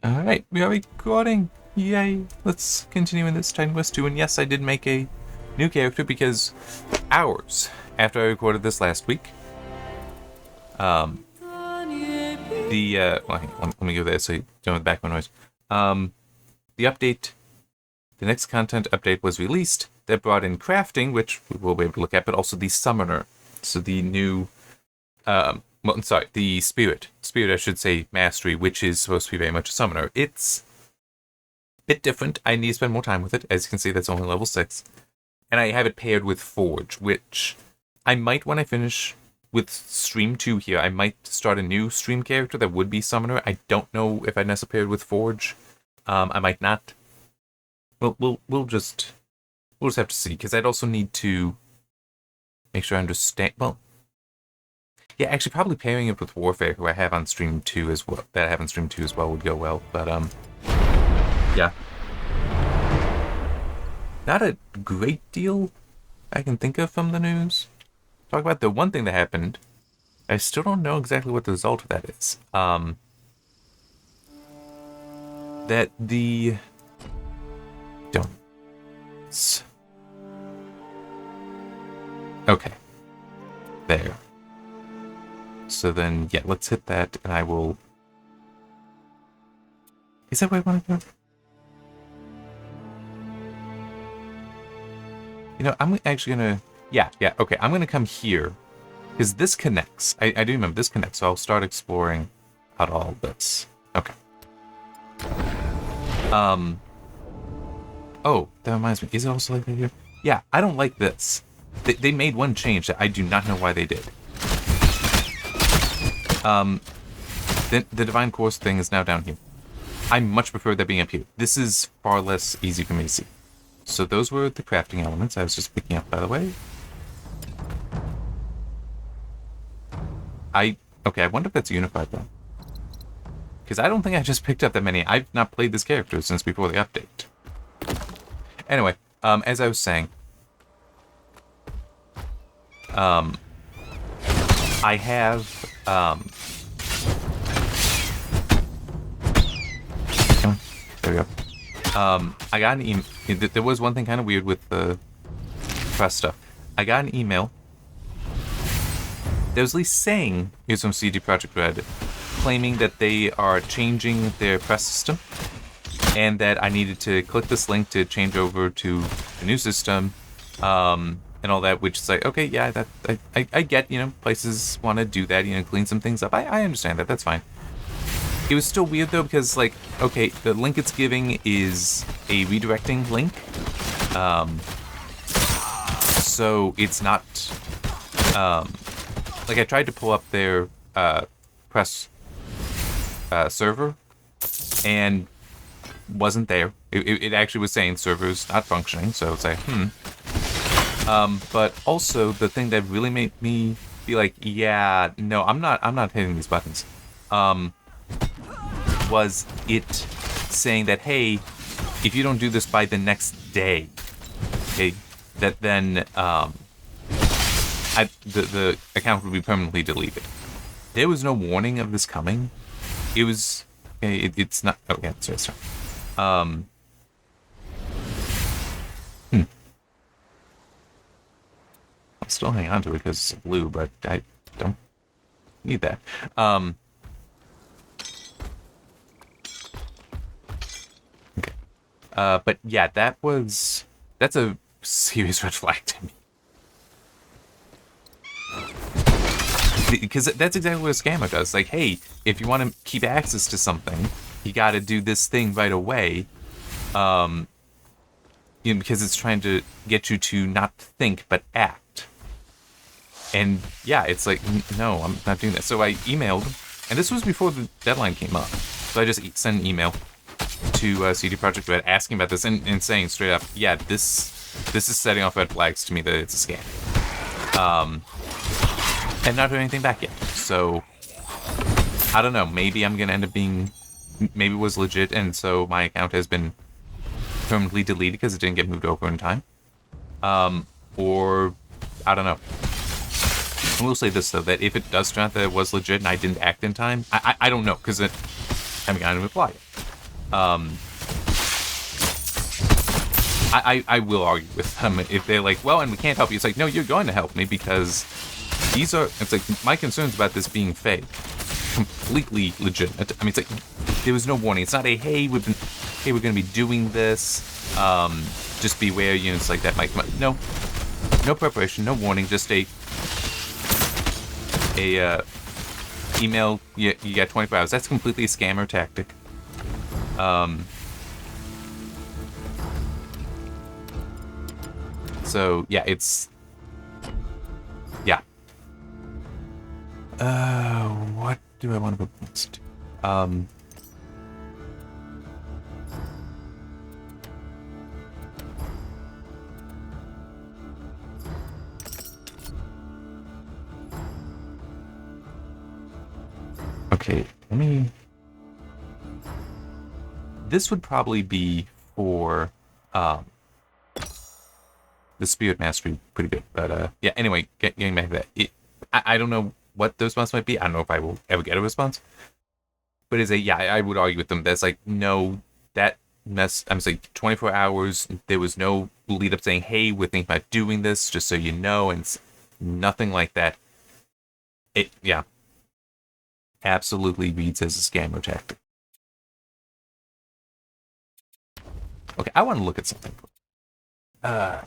Alright, we are recording. Yay. Let's continue in this Titan Quest 2. And yes, I did make a new character because hours after I recorded this last week, well, hang on, let me go there so you don't have the background noise. The update, the next content update was released that brought in crafting, which we will be able to look at, but also the summoner. So the new, the spirit, I should say, mastery, which is supposed to be very much a summoner. It's a bit different. I need to spend more time with it. As you can see, that's only level 6. And I have it paired with Forge, which I might, when I finish with Stream 2 here, I might start a new Stream character that would be Summoner. I don't know if I'd necessarily paired with Forge. I might not. We'll just have to see, because I'd also need to make sure I understand. Well, yeah, actually, probably pairing it with Warfare, who I have on Stream 2 as well. That I have on Stream 2 as well would go well. But yeah, not a great deal I can think of from the news. Talk about the one thing that happened. I still don't know exactly what the result of that is. That the don't. Okay. There. So then, yeah, let's hit that, and I will. Is that where I want to go? You know, I'm actually gonna. Yeah, okay. I'm gonna come here, because this connects. I do remember this connects, so I'll start exploring out all this. Okay. Oh, that reminds me. Is it also like that here? Yeah, I don't like this. They made one change that I do not know why they did. The Divine Course thing is now down here. I much prefer that being up here. This is far less easy for me to see. So those were the crafting elements I was just picking up, by the way. Okay, I wonder if that's unified though. Because I don't think I just picked up that many. I've not played this character since before the update. Anyway, as I was saying, I have, there we go. I got an email. There was one thing kind of weird with the press stuff. I got an email that was at least saying, here's from CD Projekt Red, claiming that they are changing their press system, and that I needed to click this link to change over to the new system, and all that, which is like, okay, yeah, that I get, you know, places want to do that, you know, clean some things up. I understand that, that's fine. It was still weird though, because like, okay, the link it's giving is a redirecting link, so it's not, like I tried to pull up their press server, and wasn't there. It actually was saying server's not functioning, so it's like, but also the thing that really made me be like, yeah, no, I'm not hitting these buttons, was it saying that, hey, if you don't do this by the next day, okay, that then the account would be permanently deleted. There was no warning of this coming. It was, it's not, oh yeah, sorry. I'll still hang on to it because it's blue, but I don't need that. Okay. But yeah, that's a serious red flag to me. Because that's exactly what a scammer does. Like, hey, if you want to keep access to something, you got to do this thing right away. You know, because it's trying to get you to not think but act. And yeah, it's like, no, I'm not doing that. So I emailed, and this was before the deadline came up. So I just sent an email to CD Projekt Red asking about this and saying straight up, yeah, this is setting off red flags to me that it's a scam. And not heard anything back yet. So I don't know. Maybe I'm gonna end up being, maybe it was legit, and so my account has been permanently deleted because it didn't get moved over in time. Or I don't know. I will say this though, that if it does turn out that it was legit and I didn't act in time, I don't know, because it haven't gotten a reply yet. I will argue with them if they're like, well, and we can't help you. It's like, no, you're going to help me because these are. It's like my concerns about this being fake, completely legitimate. I mean, it's like there was no warning. It's not a hey, we're going to be doing this. Just beware. You know, it's like that might come up. No, no preparation, no warning. Just a email. You got 24 hours. That's completely a scammer tactic. So, yeah, it's... Yeah. What do I want to put next? Okay, let me... This would probably be for, the Spirit Mastery, pretty good. But, yeah, anyway, getting back to that. I don't know what the response might be. I don't know if I will ever get a response. But I would argue with them. That's like, no, that mess, I'm saying 24 hours, there was no lead up saying, hey, we're thinking about doing this, just so you know, and nothing like that. Absolutely reads as a scammer tactic. Okay, I want to look at something. I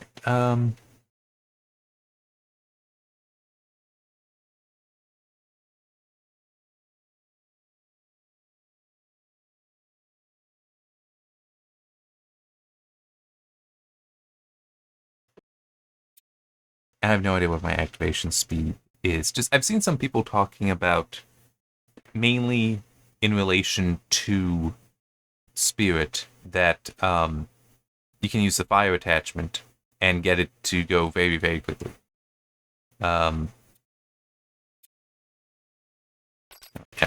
have no idea what my activation speed is. Just I've seen some people talking about, mainly in relation to Spirit, that you can use the fire attachment and get it to go very, very quickly. Yeah,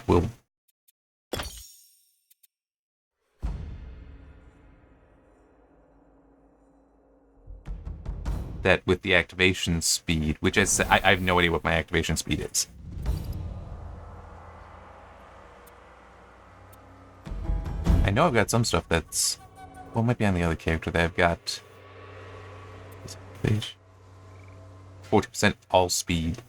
we'll... That with the activation speed, which is, I have no idea what my activation speed is. I know I've got some stuff that's, well, it might be on the other character that I've got. 40% all speed.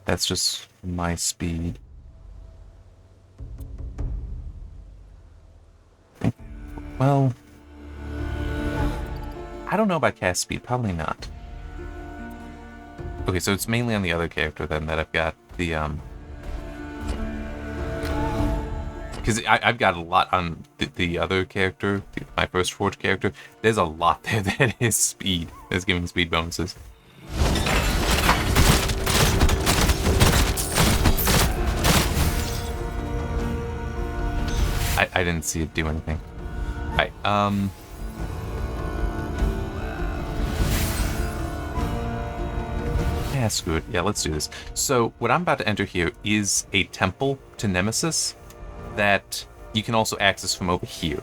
That's just my speed. Well, I don't know about cast speed. Probably not. Okay, so it's mainly on the other character then that I've got the because I've got a lot on the other character, my first Forge character. There's a lot there that is speed. That's giving speed bonuses. I didn't see it do anything. Alright, yeah, screw it. Yeah, let's do this. So, what I'm about to enter here is a temple to Nemesis that you can also access from over here.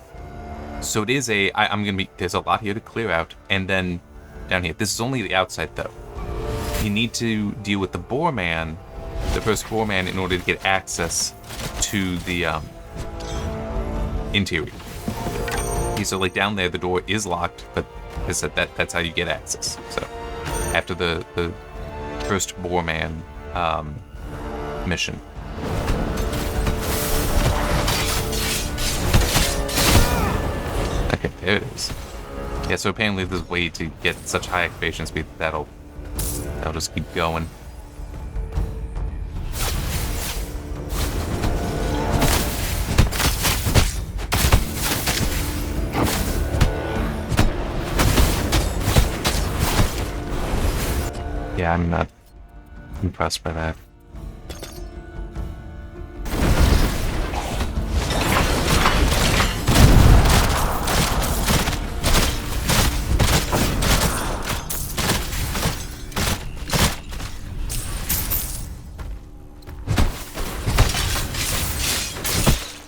So it is I'm gonna be, there's a lot here to clear out, and then down here, this is only the outside though. You need to deal with the Boar Man, the first Boar Man, in order to get access to the interior. Okay, so like down there, the door is locked, but as I said, that's how you get access. So after the first Boar Man mission. Okay, there it is. Yeah, so apparently there's a way to get such high activation speed that that'll just keep going. Yeah, I'm not impressed by that.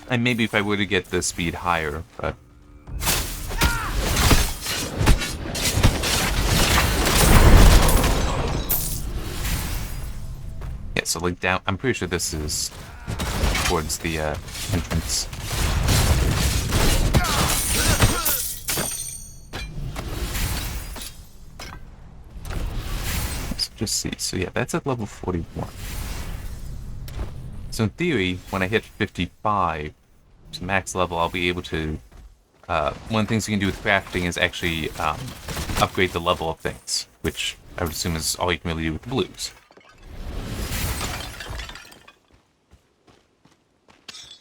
And maybe if I were to get the speed higher, but... Yeah, so like down... I'm pretty sure this is... towards the entrance. Let's just see. So yeah, that's at level 41. So in theory, when I hit 55 to max level, I'll be able to... one of the things you can do with crafting is actually upgrade the level of things, which I would assume is all you can really do with the blues.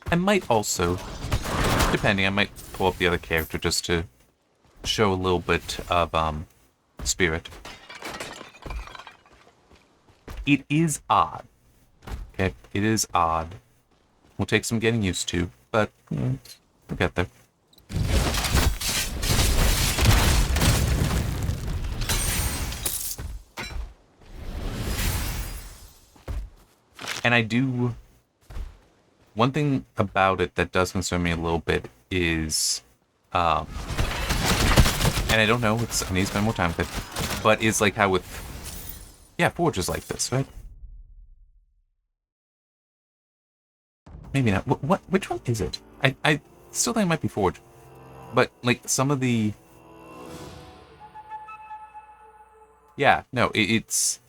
I might also, depending, I might pull up the other character just to show a little bit of spirit. It is odd. Okay, it is odd. Will take some getting used to, but we'll get there. And I do... One thing about it that does concern me a little bit is... and I don't know, I need to spend more time with it, but is like how with... Yeah, Forge is like this, right? Maybe not. Which one is it? I still think it might be Forge. But, like, some of the... Yeah, no, it's...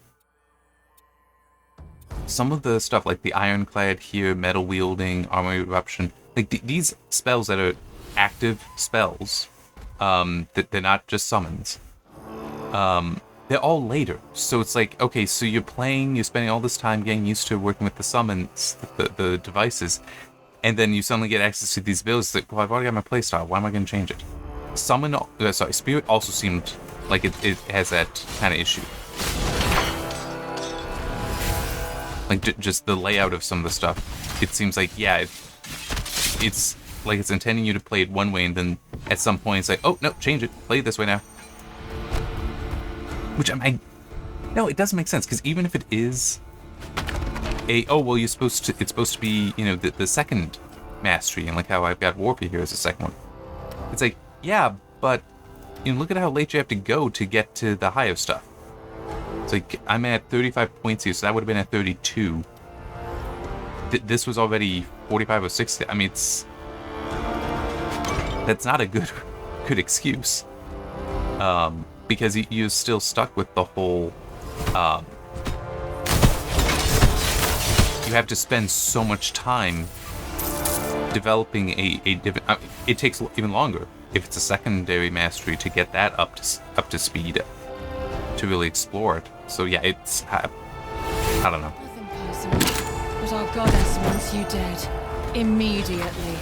Some of the stuff, like the Ironclad here, Metal Wielding, Armor Eruption, like these spells that are active spells, that they're not just summons, they're all later. So it's like, okay, so you're spending all this time getting used to working with the summons, the devices, and then you suddenly get access to these abilities. Like, well, I've already got my playstyle, why am I going to change it? Spirit also seemed like it has that kind of issue. Like, just the layout of some of the stuff. It seems like, yeah, it's like it's intending you to play it one way, and then at some point it's like, oh, no, change it. Play it this way now. Which, no, it doesn't make sense, because even if it is oh, well, it's supposed to be, you know, the second mastery, and like how I've got Warpy here as the second one. It's like, yeah, but, you know, look at how late you have to go to get to the higher stuff. It's like, I'm at 35 points here, so that would have been at 32. This was already 45 or 60. I mean, that's not a good excuse. Because you're still stuck with the whole, you have to spend so much time developing a different, it takes even longer if it's a secondary mastery to get that up to speed to really explore it. So yeah, it's... I don't know. Nothing personal, but our goddess wants you dead. Immediately.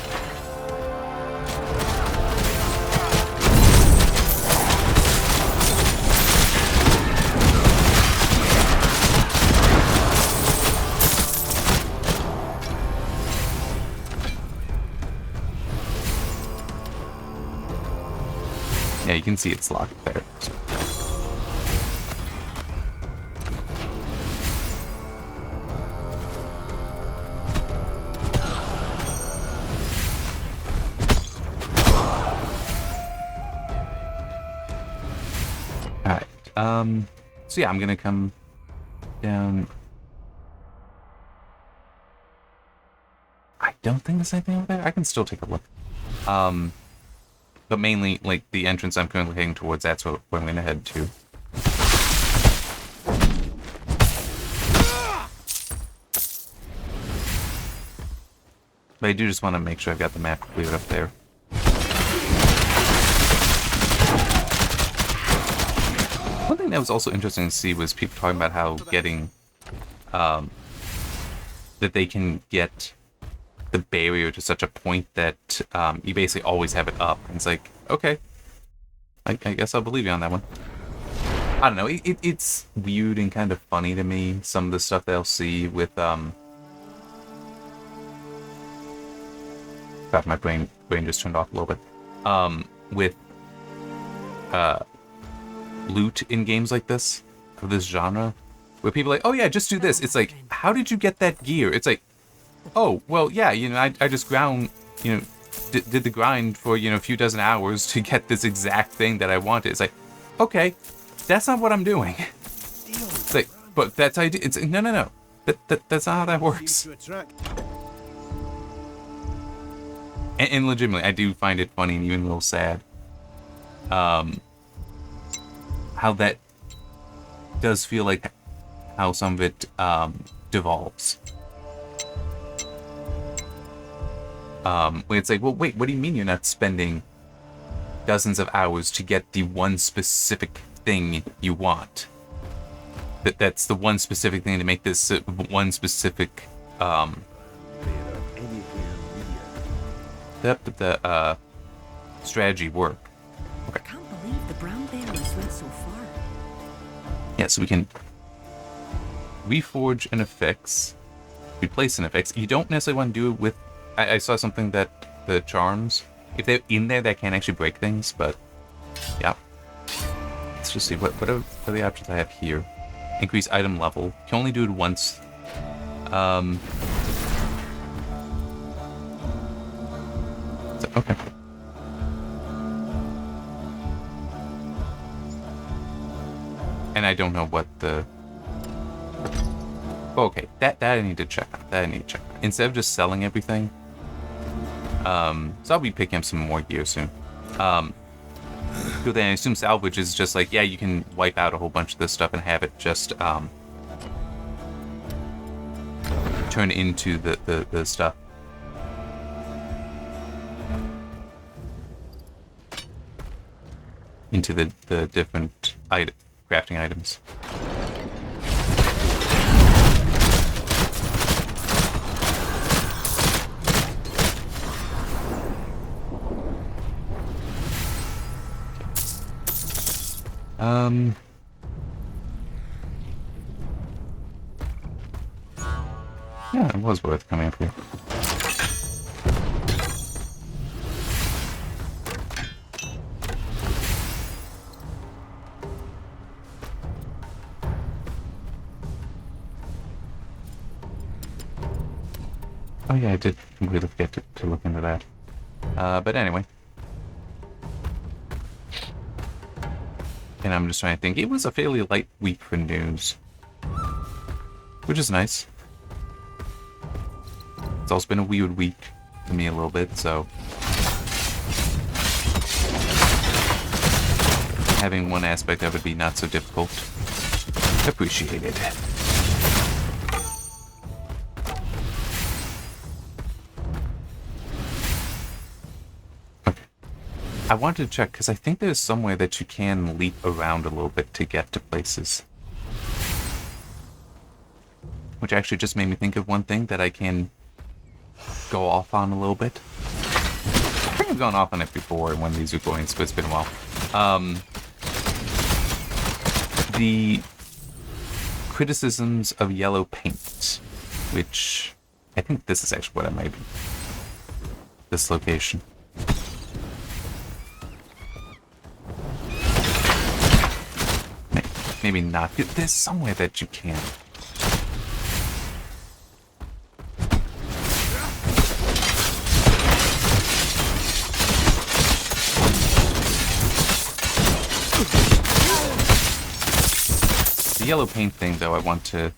Yeah, you can see it's locked there. So. So yeah, I'm gonna come down. I don't think there's anything over there. I can still take a look. But mainly, like, the entrance I'm currently heading towards, that's where I'm gonna head to. But I do just want to make sure I've got the map cleared up there. One thing that was also interesting to see was people talking about how getting, that they can get the barrier to such a point that you basically always have it up. And it's like, okay, I guess I'll believe you on that one. I don't know, it's weird and kind of funny to me, some of the stuff that I'll see with, God, my brain just turned off a little bit. With, loot in games like this, of this genre, where people are like, oh yeah, just do this. It's like, how did you get that gear? It's like, oh, well, yeah, you know, I just ground, you know, did the grind for, you know, a few dozen hours to get this exact thing that I wanted. It's like, okay, that's not what I'm doing. It's like, but that's how you do, it's, no. That's not how that works. And legitimately, I do find it funny and even a little sad. How that does feel like how some of it devolves. When it's like, well, wait, what do you mean you're not spending dozens of hours to get the one specific thing you want? That's the one specific thing to make this one specific the strategy work. Okay. I can't believe the brown berries went so far. Yeah, so we can reforge an affix, replace an affix. You don't necessarily want to do it with. I saw something that the charms, if they're in there, that can actually break things. But yeah, let's just see what are the options I have here. Increase item level. You can only do it once. So, okay. And I don't know what the. Okay, that I need to check out. Instead of just selling everything. So I'll be picking up some more gear soon. So then I assume salvage is just like, yeah, you can wipe out a whole bunch of this stuff and have it just turn into the stuff. Into the different crafting items. Yeah, it was worth coming up here. Oh yeah, I did completely forget to look into that. But anyway. And I'm just trying to think. It was a fairly light week for news. Which is nice. It's also been a weird week for me a little bit, so... having one aspect of it be not so difficult. Appreciated. I wanted to check, because I think there's somewhere that you can leap around a little bit to get to places. Which actually just made me think of one thing that I can go off on a little bit. I think I've gone off on it before when these recordings, but it's been a while. The criticisms of yellow paint, which I think this is actually what I might be. This location. Maybe not. There's somewhere that you can. The yellow paint thing, though, I want to...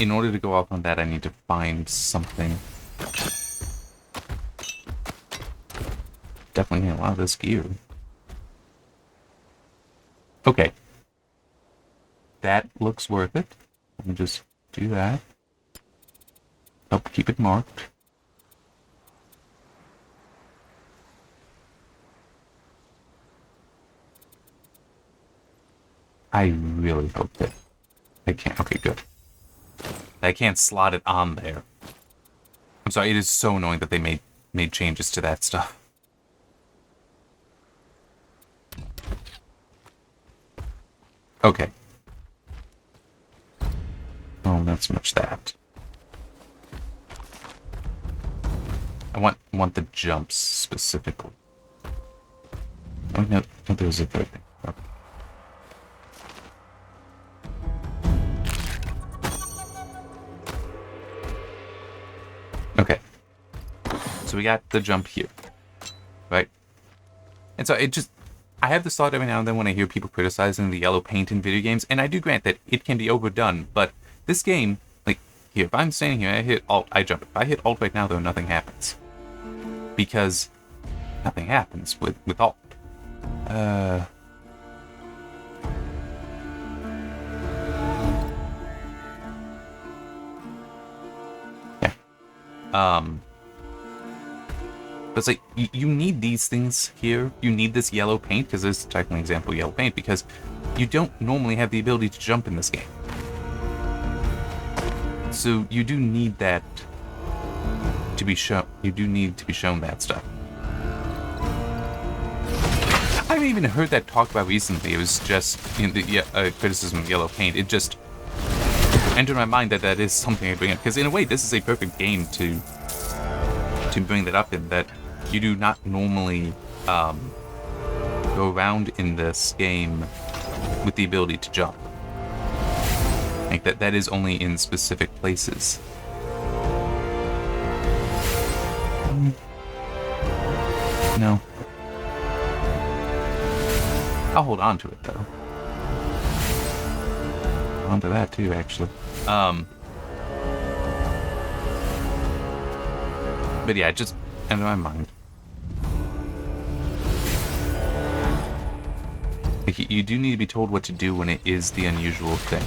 In order to go off on that, I need to find something. Definitely need a lot of this gear. Okay. That looks worth it. Let me just do that. Help keep it marked. I really hope that I can't. Okay, good. I can't slot it on there. I'm sorry, it is so annoying that they made changes to that stuff. Okay. Oh, not so much that. I want the jumps specifically. Oh no, there was a third thing. Okay. Okay. So we got the jump here. Right? And so it just... I have this thought every now and then when I hear people criticizing the yellow paint in video games, and I do grant that it can be overdone, but this game, like, here, if I'm standing here, I hit Alt, I jump. If I hit Alt right now, though, nothing happens. Because nothing happens with Alt. Yeah. But it's like, you need these things here. You need this yellow paint, because this is technically an example of yellow paint, because you don't normally have the ability to jump in this game. So you do need that to be shown. You do need to be shown that stuff. I've even heard that talked about recently. It was just, you know, the criticism of yellow paint. It just entered my mind that that is something I bring up. Because in a way, this is a perfect game to bring that up in, that you do not normally go around in this game with the ability to jump. Like that is only in specific places. No. I'll hold on to it though. Hold on to that too, actually. But yeah, just entered my mind. Like, you do need to be told what to do when it is the unusual thing.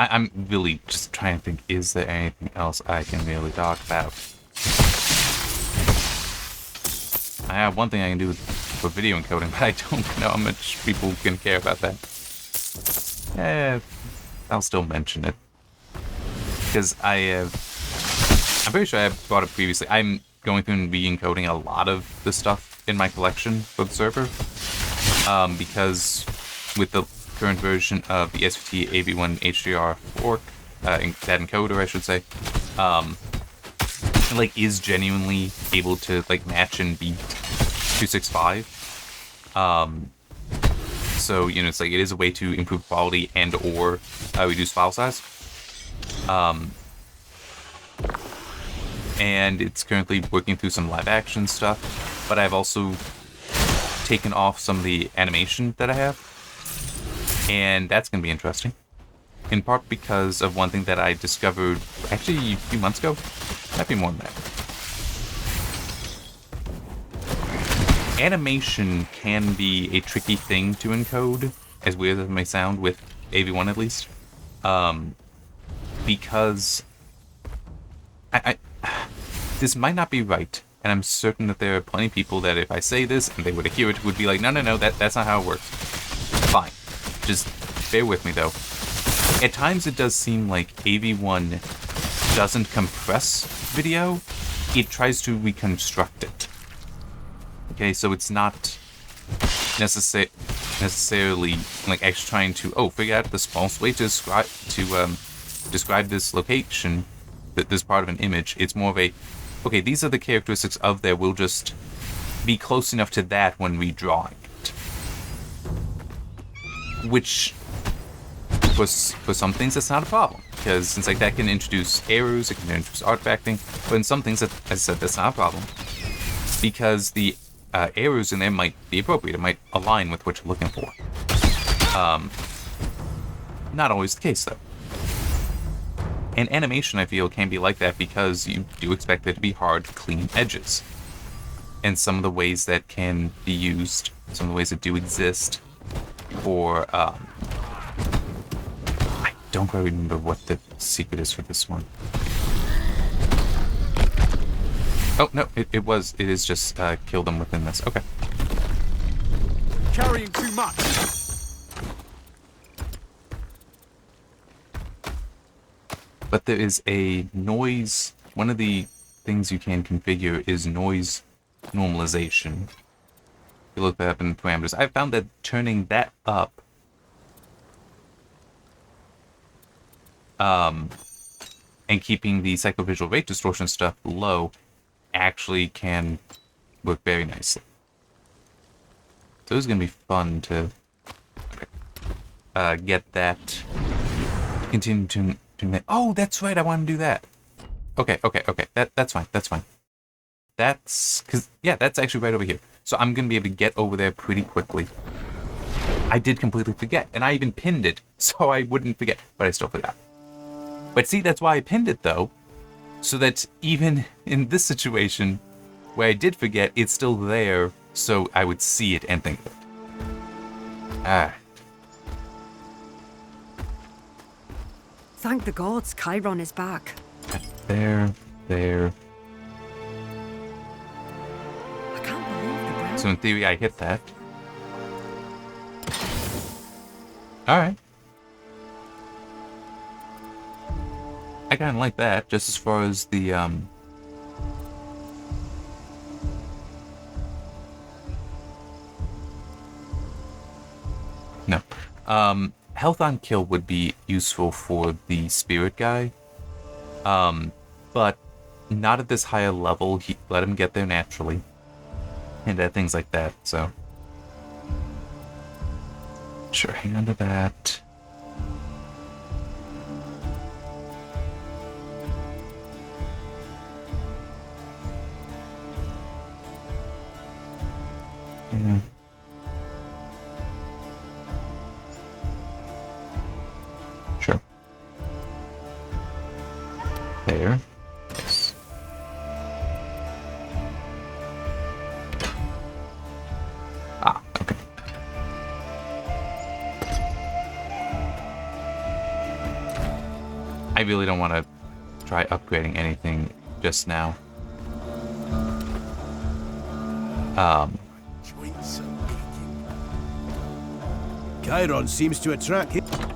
I'm really just trying to think, is there anything else I can really talk about? I have one thing I can do for video encoding, but I don't know how much people can care about that. I'll still mention it. Because I'm pretty sure I brought it previously. I'm going through and re-encoding a lot of the stuff in my collection for the server. Because with the current version of the SVT AV1 HDR fork, that encoder, I should say, like, is genuinely able to, like, match and beat 265. So, you know, it's like, it is a way to improve quality and or reduce file size. And it's currently working through some live action stuff, but I've also taken off some of the animation that I have. And that's going to be interesting. In part because of one thing that I discovered actually a few months ago. Might be more than that. Animation can be a tricky thing to encode, as weird as it may sound, with AV1 at least. Because this might not be right, and I'm certain that there are plenty of people that if I say this and they were to hear it would be like, no, that's not how it works. Fine. Just bear with me, though. At times it does seem like AV1 doesn't compress video, it tries to reconstruct it. Okay, so it's not necessarily like actually trying to figure out the smallest way to describe this location, this part of an image. It's more of a, okay, these are the characteristics of there, we'll just be close enough to that when redrawing it. Which, for some things, that's not a problem, because it's like that can introduce errors, it can introduce artifacting, but in some things, as I said, that's not a problem, because the errors in there might be appropriate, it might align with what you're looking for. Not always the case, though. And animation, I feel, can be like that because you do expect there to be hard, clean edges. And some of the ways that can be used, some of the ways that do exist for, I don't quite remember what the secret is for this one. Oh, no, it is just kill them within this. Okay. Carrying too much. but there is a noise. One of the things you can configure is noise normalization. If you look that up in parameters, I found that turning that up and keeping the psychovisual rate distortion stuff low actually can work very nicely. So it's going to be fun to get that. Continue to oh, that's right, I want to do that. Okay. That's fine. That's because, yeah, that's actually right over here. So I'm going to be able to get over there pretty quickly. I did completely forget, and I even pinned it so I wouldn't forget, but I still forgot. But see, that's why I pinned it, though, so that even in this situation where I did forget, it's still there, so I would see it and think of it. Ah. Thank the gods, Chiron is back. There. I can't believe the brown... So in theory, I hit that. Alright. I kind of like that, just as far as the, No. Health on kill would be useful for the spirit guy. But not at this higher level. Let him get there naturally. And things like that, so. Sure, hang on to that. Yeah. Sure. There. Yes. Ah, okay. I really don't want to try upgrading anything just now. Chiron seems to attract him. It'll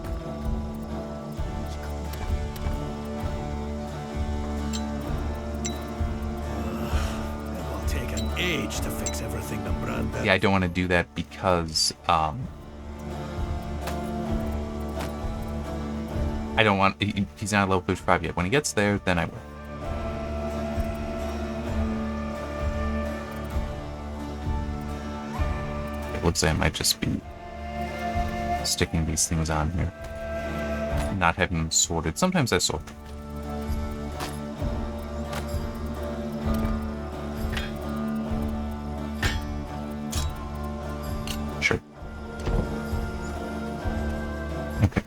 take an age to fix everything the brand. Yeah, I don't want to do that because I don't want. He's not level 55 yet. When he gets there, then I will. It looks like I might just be sticking these things on here, not having them sorted. Sometimes I sort them. Sure. Okay.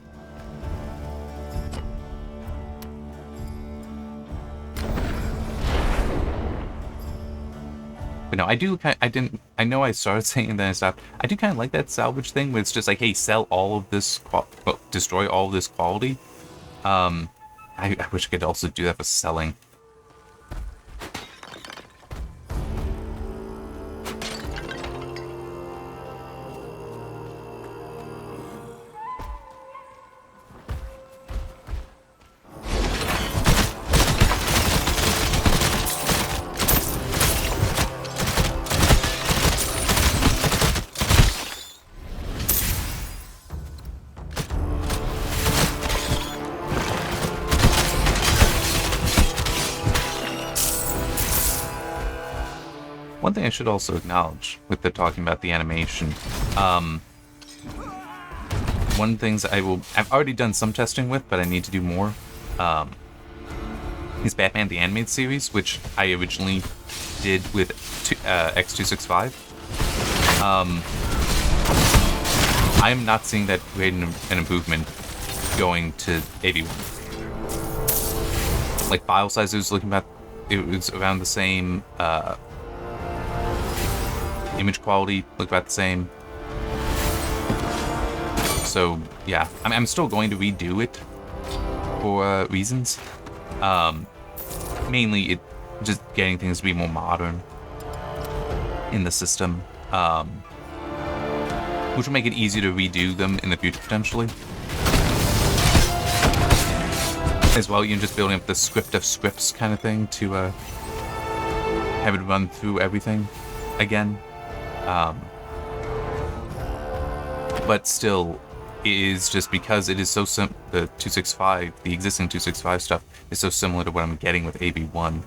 But no, I do kind. I know I started saying and then I stopped. I do kind of like that salvage thing, where it's just like, hey, sell all of this, destroy all of this quality. I wish I could also do that for selling. One thing I should also acknowledge with the talking about the animation, one of the things I've already done some testing with, but I need to do more, is Batman the Animated Series, which I originally did with X265. I'm not seeing that great an improvement going to 81. Like, file size was looking about, it was around the same, image quality looked about the same. So yeah, I'm still going to redo it for reasons. Mainly it just getting things to be more modern in the system, which will make it easier to redo them in the future potentially. as well. You're just building up the script of scripts kind of thing to have it run through everything again. But still, it is just because it is so the 265, the existing 265 stuff is so similar to what I'm getting with AB1.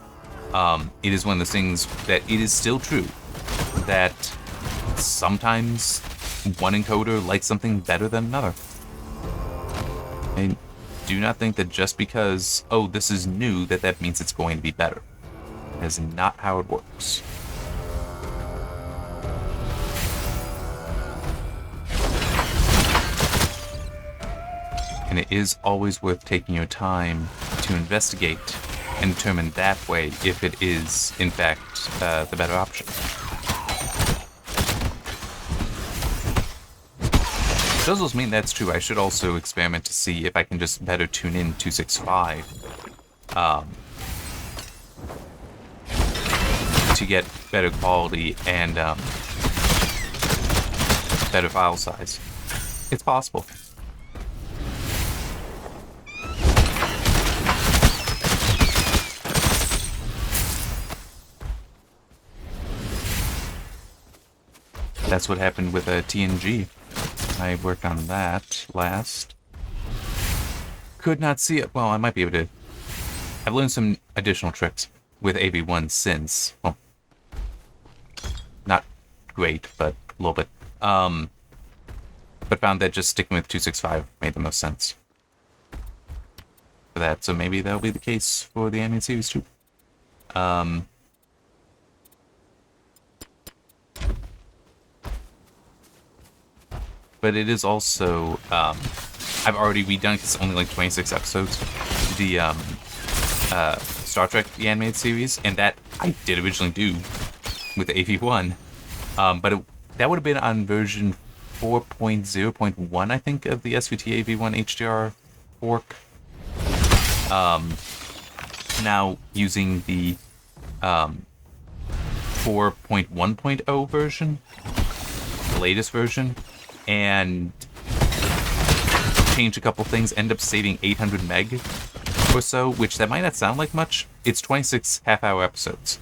It is one of those things that it is still true that sometimes one encoder likes something better than another. I do not think that just because, oh, this is new, that means it's going to be better. That is not how it works. And it is always worth taking your time to investigate and determine that way if it is, in fact, the better option. It does also mean that's true. I should also experiment to see if I can just better tune in 265 to get better quality and better file size. It's possible. That's what happened with TNG. I worked on that last. Could not see it. Well, I might be able to. I've learned some additional tricks with AB1 since. Well, not great, but a little bit. But found that just sticking with 265 made the most sense for that. So maybe that'll be the case for the anime series too. But it is also, I've already redone, because it's only like 26 episodes, the Star Trek, the animated series, and that I did originally do with AV1, but that would have been on version 4.0.1, I think, of the SVT AV1 HDR fork. Now, using the 4.1.0 version, the latest version, and change a couple things, end up saving 800 meg or so, which that might not sound like much. It's 26 half-hour episodes.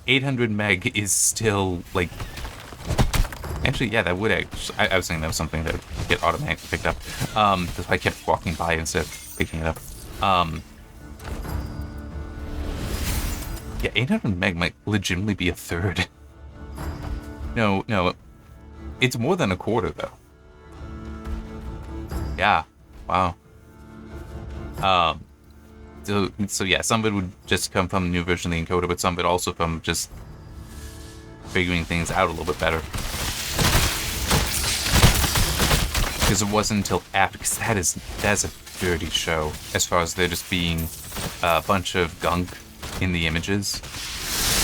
800 meg is still, like... Actually, yeah, that would actually... I was thinking that was something that would get automatically picked up. That's why I kept walking by instead of picking it up. Yeah, 800 meg might legitimately be a third. No. It's more than a quarter, though. Yeah. Wow. So yeah, some of it would just come from the new version of the encoder, but some of it also from just figuring things out a little bit better. Because it wasn't until after, because that's a dirty show, as far as there just being a bunch of gunk in the images.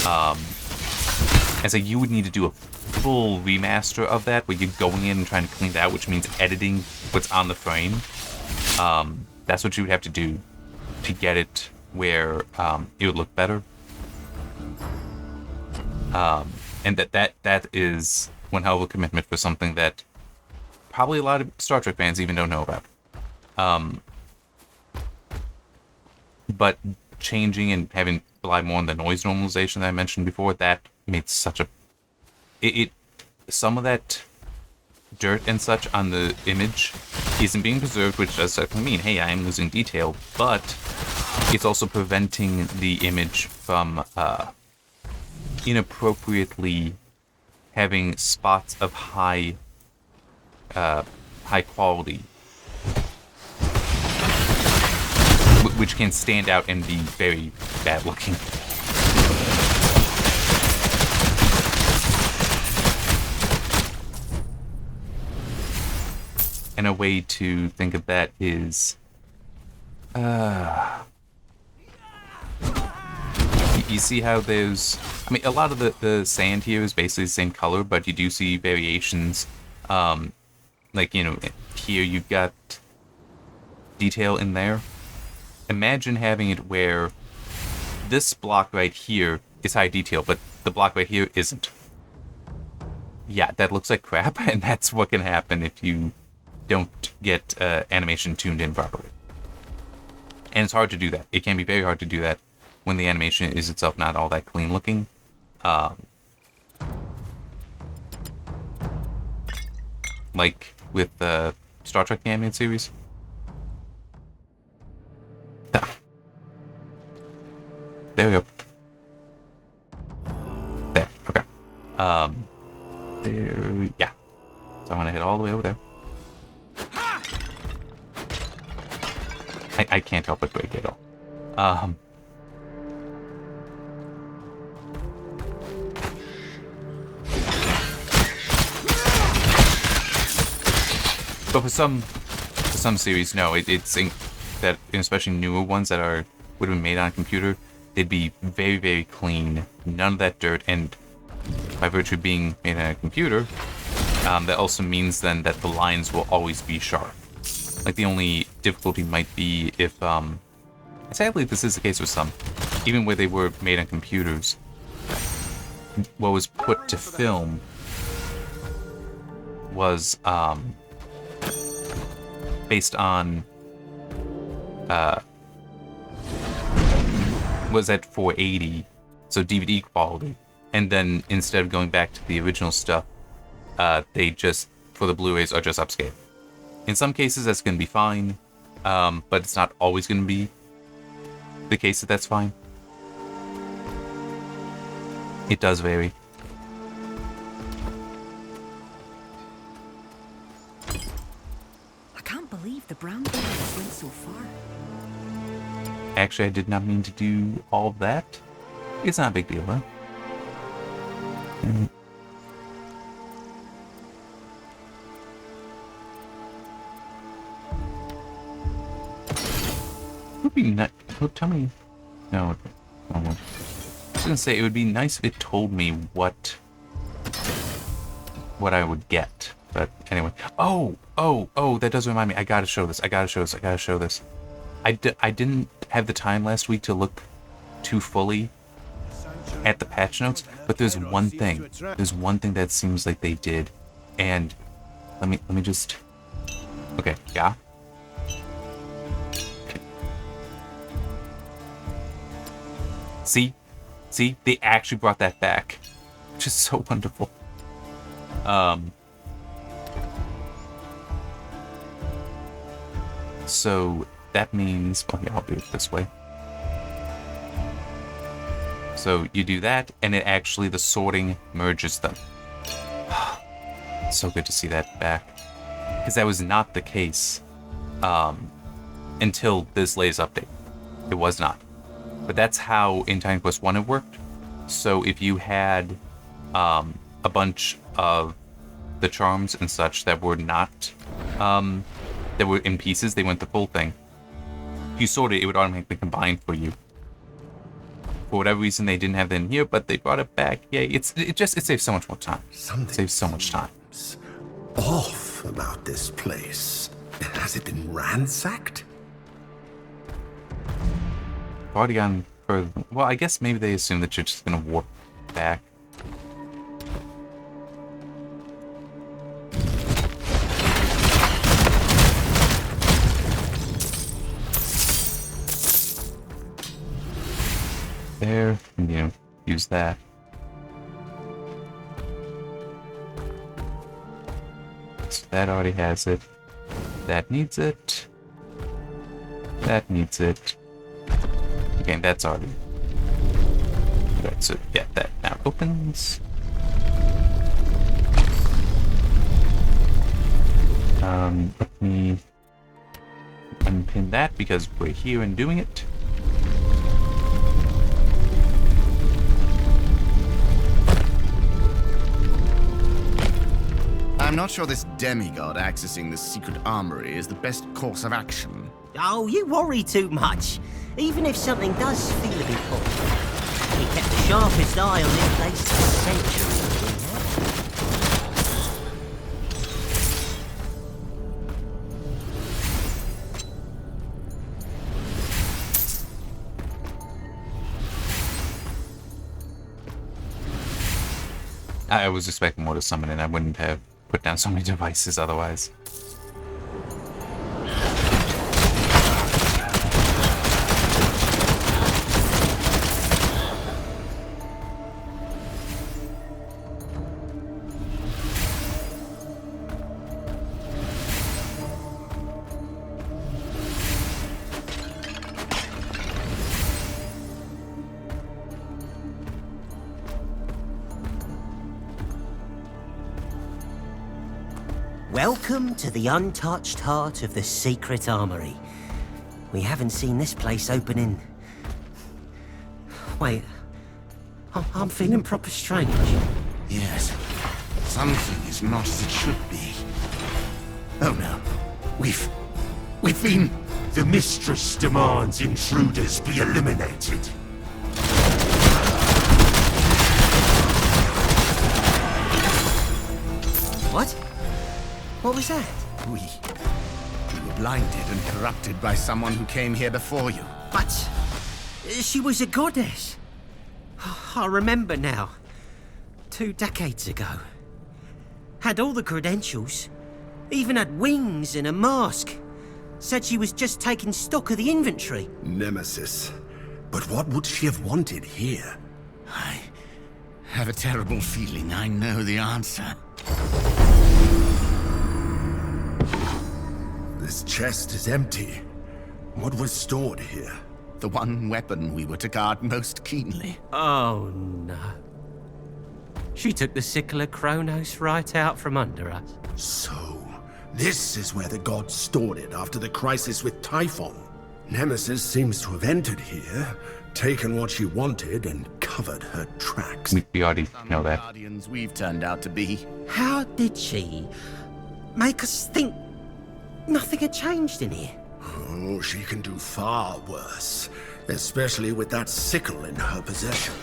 And so you would need to do a full remaster of that, where you're going in and trying to clean it out, which means editing what's on the frame. That's what you would have to do to get it where it would look better. And that is one hell of a commitment for something that probably a lot of Star Trek fans even don't know about. But changing and having rely more on the noise normalization that I mentioned before, that made such a... some of that dirt and such on the image isn't being preserved, which does mean, hey, I am losing detail, but it's also preventing the image from inappropriately having spots of high quality, which can stand out and be very bad looking. And a way to think of that is, you see how there's, I mean, a lot of the sand here is basically the same color, but you do see variations. Like, you know, here you've got detail in there. Imagine having it where this block right here is high detail, but the block right here isn't. Yeah, that looks like crap, and that's what can happen if you don't get animation tuned in properly. And it's hard to do that. It can be very hard to do that when the animation is itself not all that clean looking. Like with the Star Trek the animated series. There we go. There, okay. There, yeah. So I'm gonna hit all the way over there. I can't help but break it all. But for some series, no, it's that, especially newer ones that would have been made on a computer, they'd be very, very clean, none of that dirt, and by virtue of being made on a computer, that also means then that the lines will always be sharp. Like, the only difficulty might be if, sadly this is the case with some, even where they were made on computers, what was put to film was, based on, was at 480, so DVD quality, and then instead of going back to the original stuff, they just, for the Blu-rays, are just upscale. In some cases, that's going to be fine, but it's not always going to be the case that that's fine. It does vary. I can't believe the brown bears went so far. Actually, I did not mean to do all of that. It's not a big deal, though. Would be nice. Oh, tell me. No. I was gonna say it would be nice if it told me what I would get. But anyway. Oh. That does remind me. I gotta show this. I gotta show this. I didn't have the time last week to look too fully at the patch notes, but there's one thing. There's one thing that seems like they did, and let me just. Okay. Yeah. See, they actually brought that back, which is so wonderful. So that means, well, yeah, I'll do it this way. So you do that, and it actually, the sorting merges them. So good to see that back, because that was not the case until this latest update. It was not. But that's how in Titan Quest 1 it worked. So if you had a bunch of the charms and such that were not, that were in pieces, they went the full thing. If you sorted it, would automatically combine for you. For whatever reason, they didn't have that in here, but they brought it back. Yay, it saves so much more time. Something saves so much time. Off about this place. Has it been ransacked? Already gone further. Well, I guess maybe they assume that you're just gonna warp back. There, and use that. So that already has it. That needs it. That needs it. Okay, that's already. Right, so yeah, that now opens. Let me unpin that because we're here and doing it. I'm not sure this demigod accessing the secret armory is the best course of action. Oh, you worry too much. Even if something does feel a bit off, he kept the sharpest eye on this place for centuries. I was expecting more to summon, and I wouldn't have put down so many devices otherwise. Welcome to the untouched heart of the secret armory. We haven't seen this place open in... Wait, I'm feeling proper strange. Yes. Something is not as it should be. Oh no. We've been... The mistress demands intruders be eliminated. What? What was that? We were blinded and corrupted by someone who came here before you. But... she was a goddess. I remember now. 2 decades ago. Had all the credentials. Even had wings and a mask. Said she was just taking stock of the inventory. Nemesis. But what would she have wanted here? I have a terrible feeling I know the answer. This chest is empty. What was stored here? The one weapon we were to guard most keenly. Oh no. She took the sickle of Kronos right out from under us. So, this is where the gods stored it after the crisis with Typhon. Nemesis seems to have entered here, taken what she wanted, and covered her tracks. We already know that. Guardians we've turned out to be. How did she make us think nothing had changed in here? Oh, she can do far worse, especially with that sickle in her possession.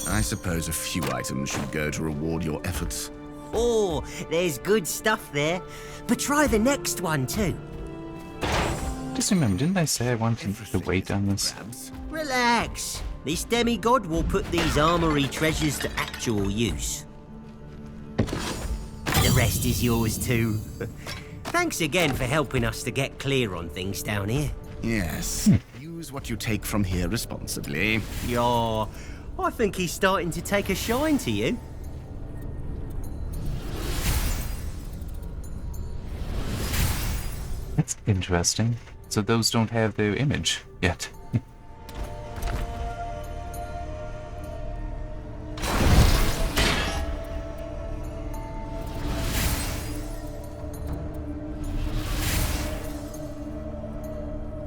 I suppose a few items should go to reward your efforts. Oh, there's good stuff there. But try the next one too. Just remember, didn't I say I wanted to wait on this? Relax. This demigod will put these armory treasures to actual use. The rest is yours too. Thanks again for helping us to get clear on things down here. Yes. Use what you take from here responsibly. Yeah, I think he's starting to take a shine to you. That's interesting. So those don't have their image yet.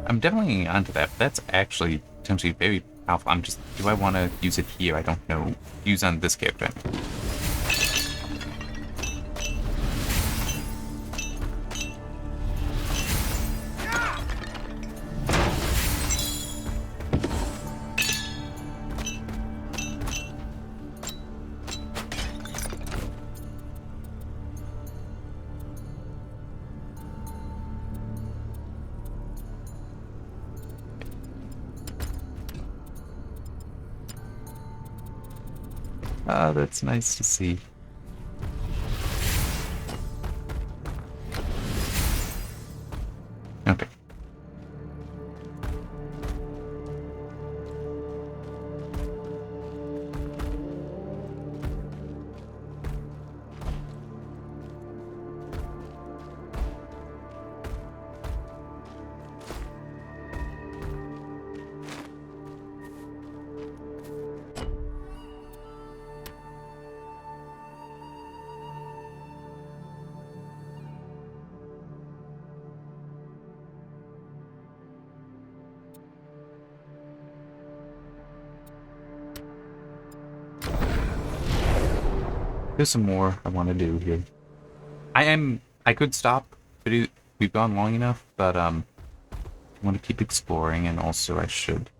I'm definitely onto that. That's actually potentially very powerful. Do I want to use it here? I don't know. Use on this character. Ah, that's nice to see. Okay. There's some more I want to do here. I could stop, but we've gone long enough, but I want to keep exploring, and also I should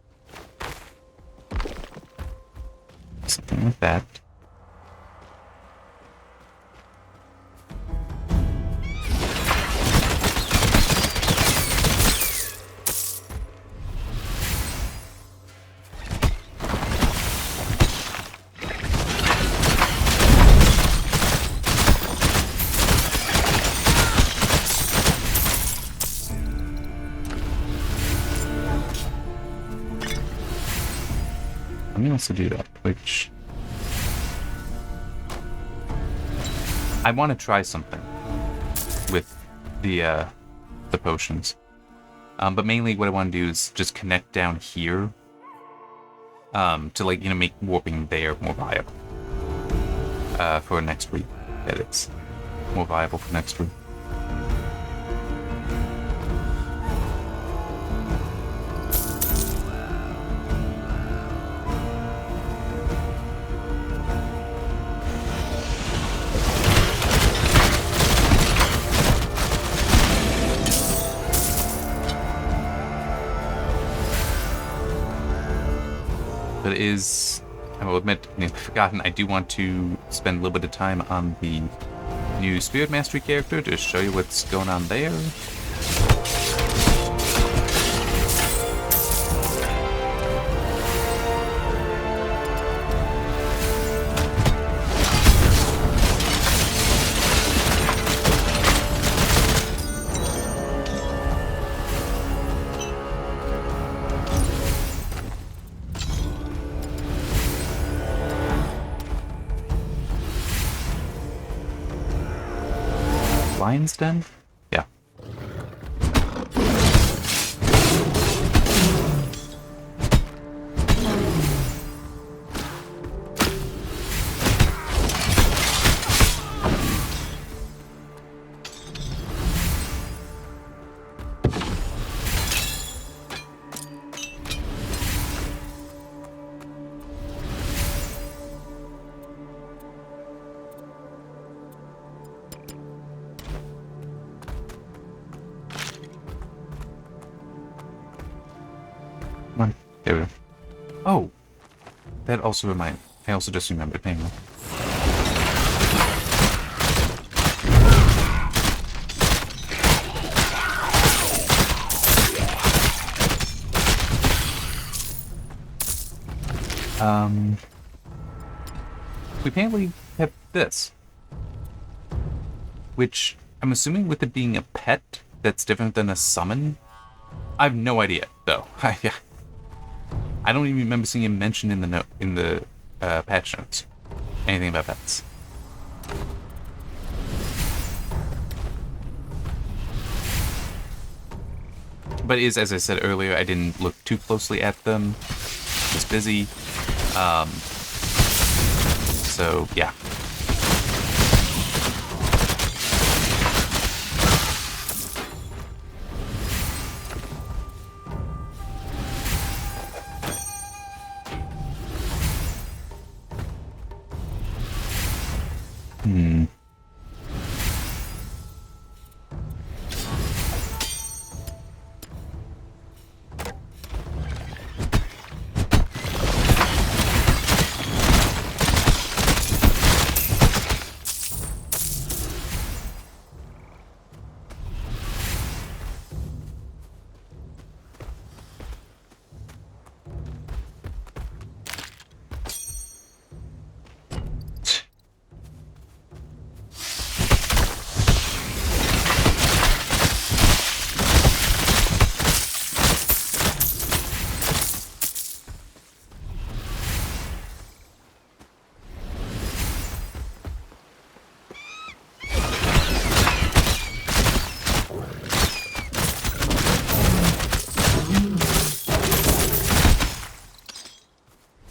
something like that. Let me also do that, which I want to try something with the potions, but mainly what I want to do is just connect down here to, like, make warping there more viable for next week. that it's more viable for next room. But it is, I will admit, I've forgotten, I do want to spend a little bit of time on the new Spirit Mastery character to show you what's going on there. Lion's Den? Yeah. Come on. There we go. Oh! That also reminds me. I also just remembered. Hang on. We apparently have this. Which, I'm assuming with it being a pet, that's different than a summon? I have no idea, though. I don't even remember seeing him mentioned in the patch notes. Anything about pets. But it is, as I said earlier, I didn't look too closely at them. I was busy. So, yeah.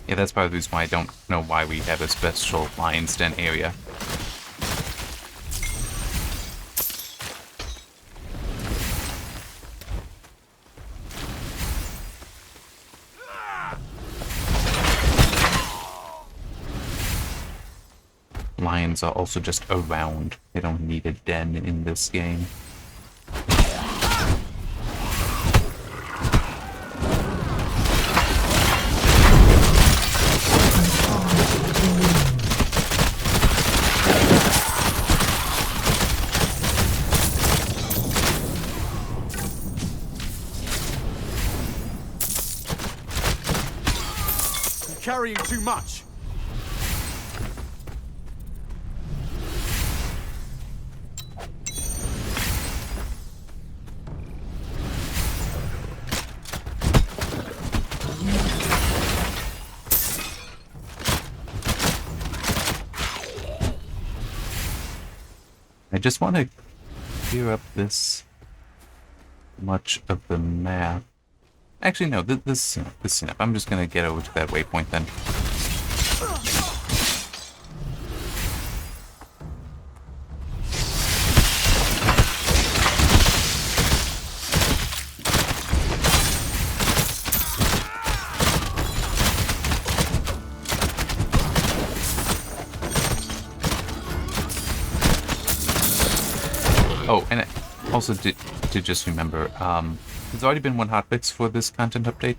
Yeah, that's part of the reason why I don't know why we have a special Lion's Den area. Lions are also just around. They don't need a den in this game. Carrying too much. I just want to clear up this much of the map. Actually, no, this enough. I'm just gonna get over to that waypoint then. also did just remember, there's already been one hotfix for this content update.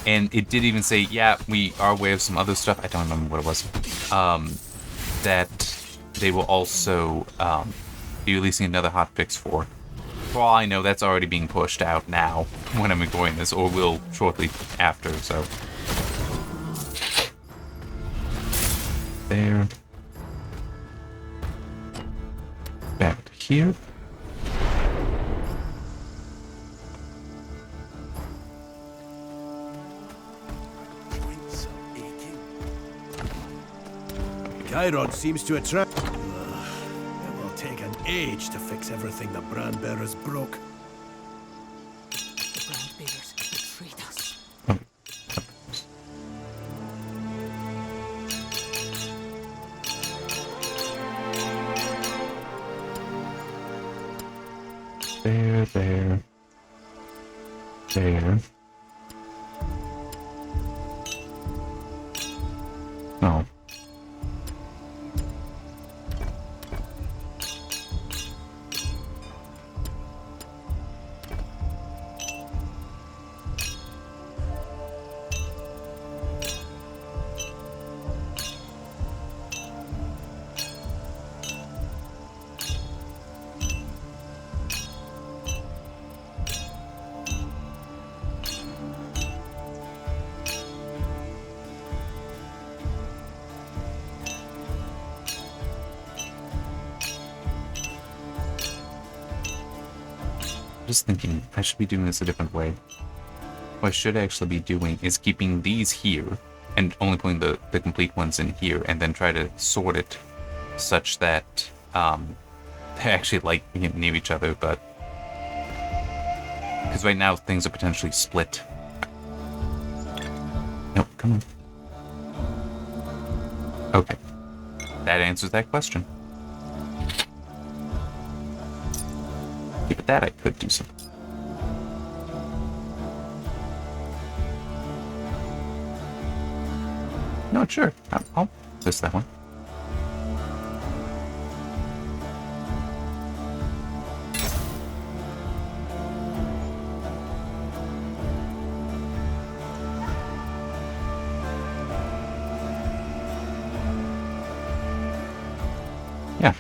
And it did even say, yeah, we are aware of some other stuff. I don't remember what it was. That they will also be releasing another hotfix for. For all I know, that's already being pushed out now when I'm recording this, or will shortly after, so. There. Back to here. Chiron seems to attract... Ugh, it will take an age to fix everything the brand bearers broke. The brand bearers betrayed us. There. Oh. Just thinking, I should be doing this a different way. What I should actually be doing is keeping these here, and only putting the complete ones in here, and then try to sort it such that they actually like being near each other, but... Because right now, things are potentially split. Nope, come on. Okay. That answers that question. But that I could do something. No, sure. I'll miss that one. Yeah.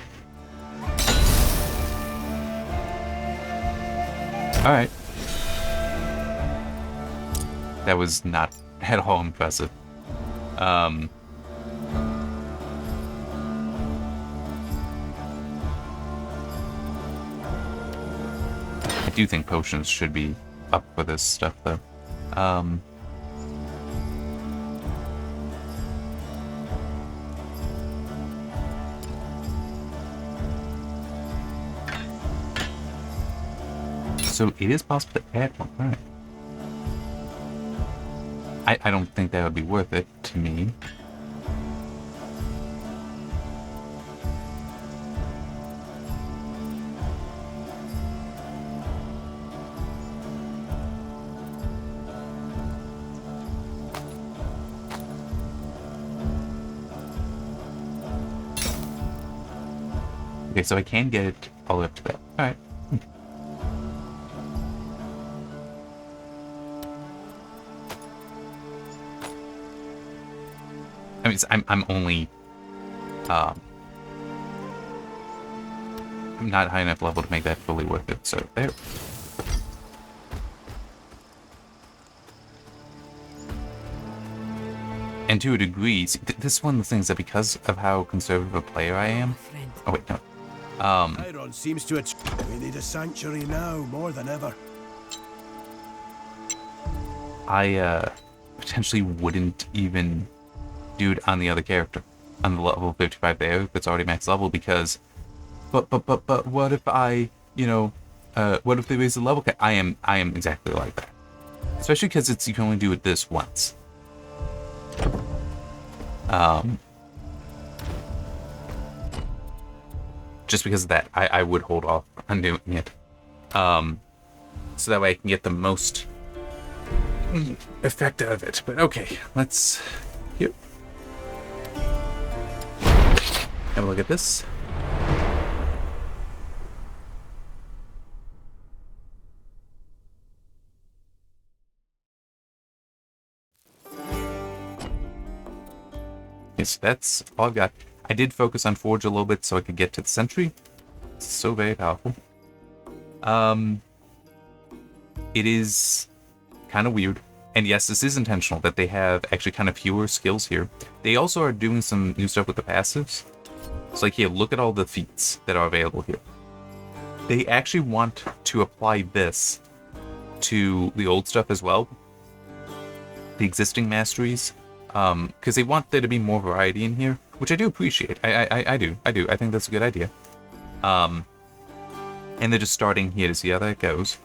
Alright. That was not at all impressive. I do think potions should be up for this stuff, though. So it is possible to add one, right? I don't think that would be worth it to me. Okay, so I can get it all the way up to that. Alright. I mean, I'm only, I'm not high enough level to make that fully worth it, so there. And to a degree, see, this is one of the things that because of how conservative a player I am... Oh, wait, no. Chiron seems to we need a sanctuary now, more than ever. I, potentially wouldn't even do it on the other character. On the level 55 there, that's already max level, because... But what if I, you know... what if they raise the level cap? I am exactly like that. Especially because you can only do it this once. Just because of that, I would hold off on doing it. So that way I can get the most effect out of it. But okay, let's here. Have a look at this. so that's all I've got. I did focus on Forge a little bit so I could get to the Sentry. It's so very powerful. It is kind of weird. And yes, this is intentional that they have actually kind of fewer skills here. They also are doing some new stuff with the passives. It's like, here, look at all the feats that are available here. They actually want to apply this to the old stuff as well. The existing masteries. Because they want there to be more variety in here, which I do appreciate. I do. I think that's a good idea. And they're just starting here to see how that goes.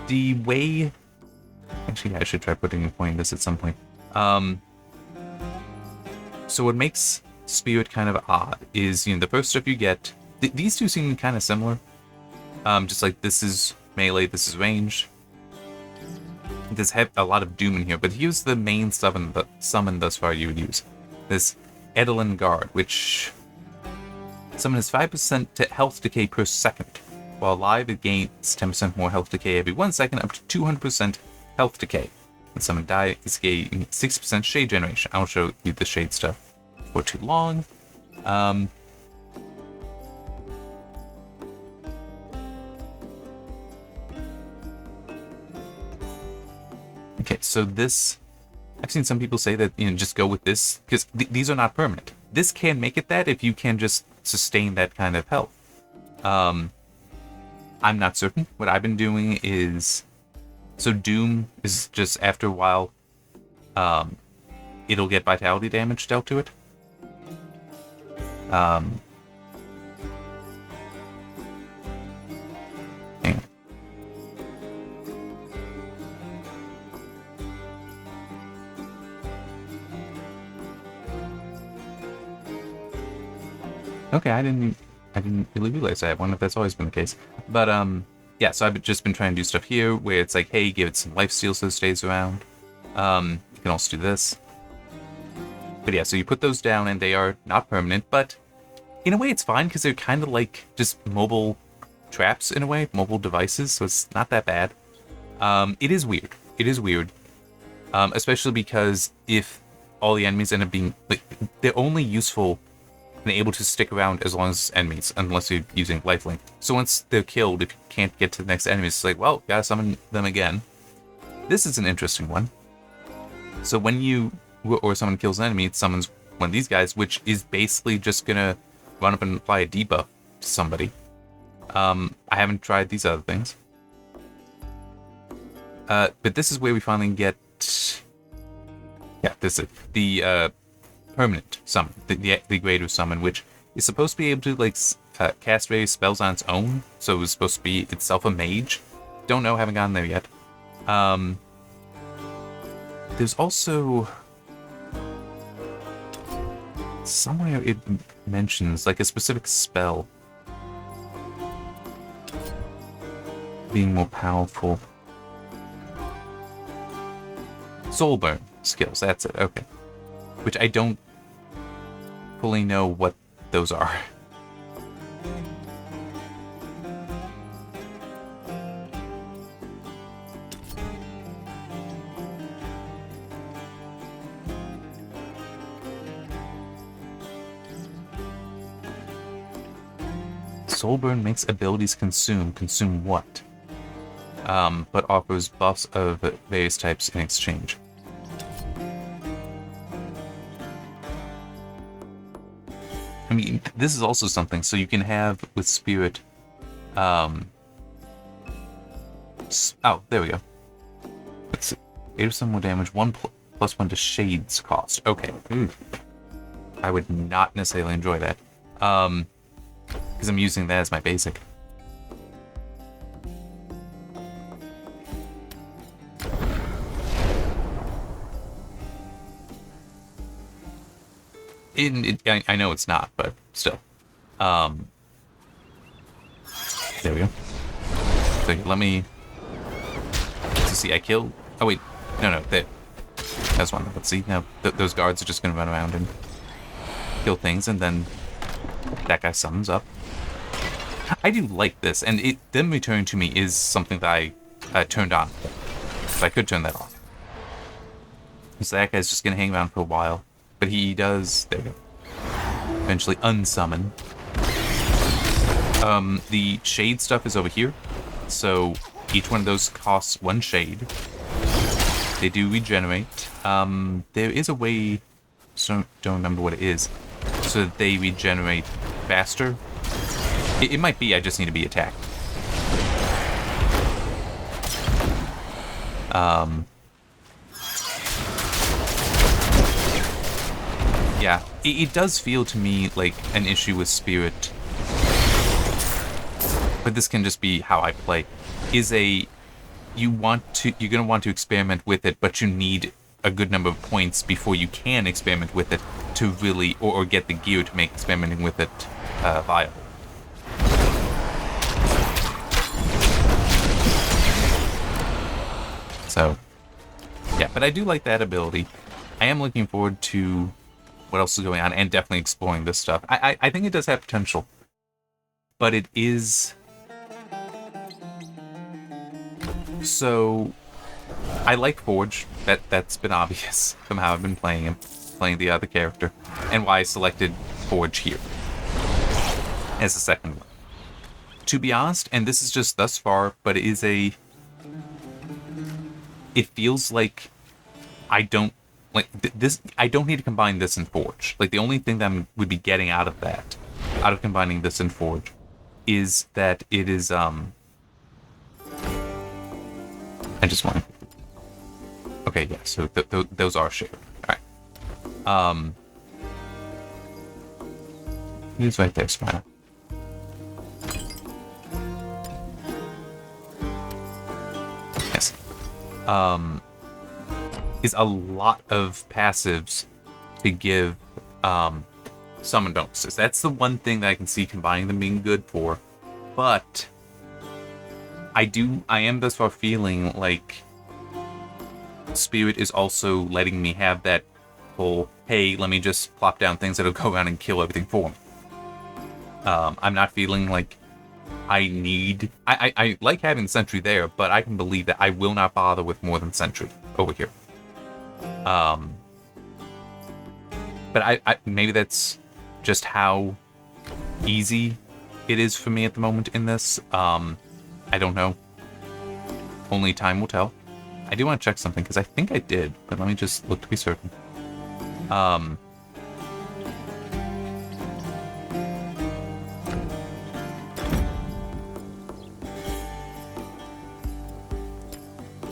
The way... Actually, I should try putting a point in this at some point. So what makes Spirit kind of odd is, you know, the first stuff you get... these two seem kind of similar. Just like this is melee, this is ranged. There's a lot of Doom in here, but here's the main summon thus far you would use. This Edelin Guard, which summons 5% to health decay per second. While alive, it gains 10% more health decay every 1 second, up to 200% health decay. When summoned die, it's gain 6% shade generation. I won't show you the shade stuff for too long. Okay, so this... I've seen some people say that, you know, just go with this, because these are not permanent. This can make it that if you can just sustain that kind of health. I'm not certain. What I've been doing is... So Doom is just, after a while, it'll get vitality damage dealt to it. Hang on. Okay, I didn't really realize that. I wonder if that's always been the case. But, yeah, so I've just been trying to do stuff here where it's like, hey, give it some lifesteal so it stays around. You can also do this. But yeah, so you put those down and they are not permanent, but in a way it's fine because they're kind of like just mobile traps in a way, mobile devices, so it's not that bad. It is weird. It is weird. Especially because if all the enemies end up being, like, they're only useful and able to stick around as long as enemies, unless you're using lifelink. So once they're killed, if you can't get to the next enemy, it's like, well, gotta summon them again. This is an interesting one. So when you, or someone kills an enemy, it summons one of these guys, which is basically just gonna run up and apply a debuff to somebody. I haven't tried these other things. But this is where we finally get... Yeah, this is the permanent summon, the greater summon, which is supposed to be able to like cast various spells on its own. So it was supposed to be itself a mage. Don't know, haven't gotten there yet. There's also somewhere it mentions like a specific spell being more powerful. Soulburn skills, that's it, okay. Which I don't fully know what those are. Soulburn makes abilities consume. Consume what? But offers buffs of various types in exchange. I mean, this is also something, so you can have with Spirit, oh, there we go. Let's see. 8 of some more damage, 1 plus 1 to Shade's cost. Okay. I would not necessarily enjoy that. Because I'm using that as my basic. I know it's not, but still. There we go. So let me... Let's see, I killed... Oh wait, no, that's one. Let's see, now those guards are just going to run around and kill things, and then that guy summons up. I do like this, and them returning to me is something that I turned on. So I could turn that off. So that guy's just gonna hang around for a while. But he does, there we go, eventually unsummon. The shade stuff is over here. So each one of those costs 1 shade. They do regenerate. There is a way, so don't remember what it is, so that they regenerate faster. It might be I just need to be attacked. Yeah, it does feel to me like an issue with Spirit, but this can just be how I play. You're gonna want to experiment with it, but you need a good number of points before you can experiment with it to really, or get the gear to make experimenting with it viable. So, yeah, but I do like that ability. I am looking forward to what else is going on, and definitely exploring this stuff. I think it does have potential, but it is... So, I like Forge. That's been obvious from how I've been playing the other character, and why I selected Forge here as the second one. To be honest, and this is just thus far, but it is it feels like I don't like this. I don't need to combine this and Forge. Like, the only thing that I would be getting out of combining this and Forge, is that it is I just want. Okay, yeah. So those are shared. All right. He's right there, Smile. Yes. Is a lot of passives to give summon bonuses. That's the one thing that I can see combining them being good for. But I am thus far feeling like Spirit is also letting me have that whole, hey, let me just plop down things that'll go around and kill everything for me. I'm not feeling like I need... I like having Sentry there, but I can believe that I will not bother with more than Sentry over here. But I maybe that's just how easy it is for me at the moment in this. I don't know. Only time will tell. I do want to check something, because I think I did, but let me just look to be certain.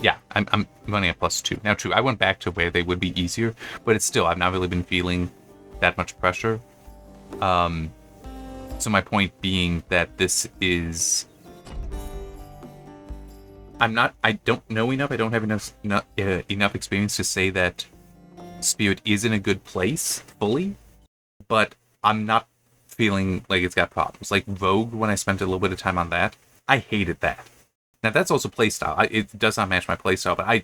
Yeah, I'm running at +2. Now, true, I went back to where they would be easier, but it's still, I've not really been feeling that much pressure. So my point being that this is... I don't know enough, I don't have enough experience to say that Spirit is in a good place, fully, but I'm not feeling like it's got problems. Like Rogue, when I spent a little bit of time on that, I hated that. Now, that's also playstyle. It does not match my playstyle, but I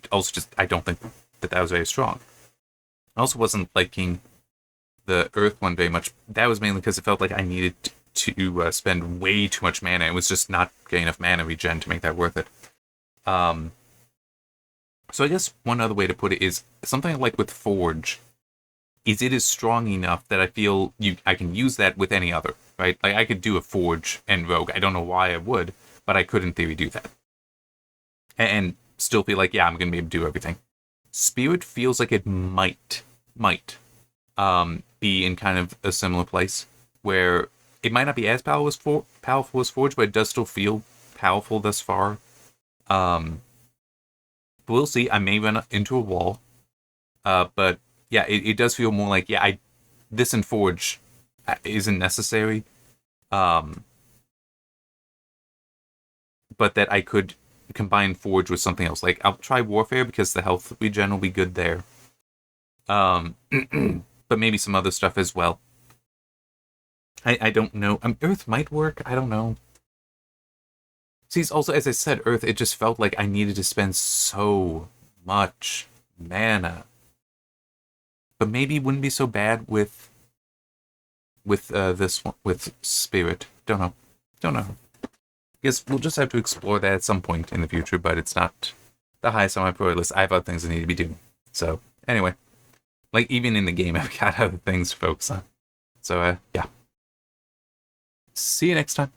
don't think that was very strong. I also wasn't liking the Earth one very much. That was mainly because it felt like I needed to spend way too much mana. It was just not getting enough mana regen to make that worth it. So I guess one other way to put it is, something like with Forge, is it is strong enough that I feel I can use that with any other, right? Like, I could do a Forge and Rogue. I don't know why I would, but I could in theory do that. And still feel like, yeah, I'm going to be able to do everything. Spirit feels like it might be in kind of a similar place, where it might not be as powerful as Forge, but it does still feel powerful thus far. We'll see. I may run into a wall. But yeah, it does feel more like, yeah, this in Forge isn't necessary. But that I could combine Forge with something else. Like, I'll try Warfare because the health regen will be good there. But maybe some other stuff as well. I don't know. Earth might work. I don't know. See, also, as I said, Earth, it just felt like I needed to spend so much mana. But maybe it wouldn't be so bad with this one, with Spirit. Don't know. Guess we'll just have to explore that at some point in the future, but it's not the highest on my priority list. I have other things I need to be doing. So, Anyway, like even in the game, I've got other things to focus on. So yeah. See you next time.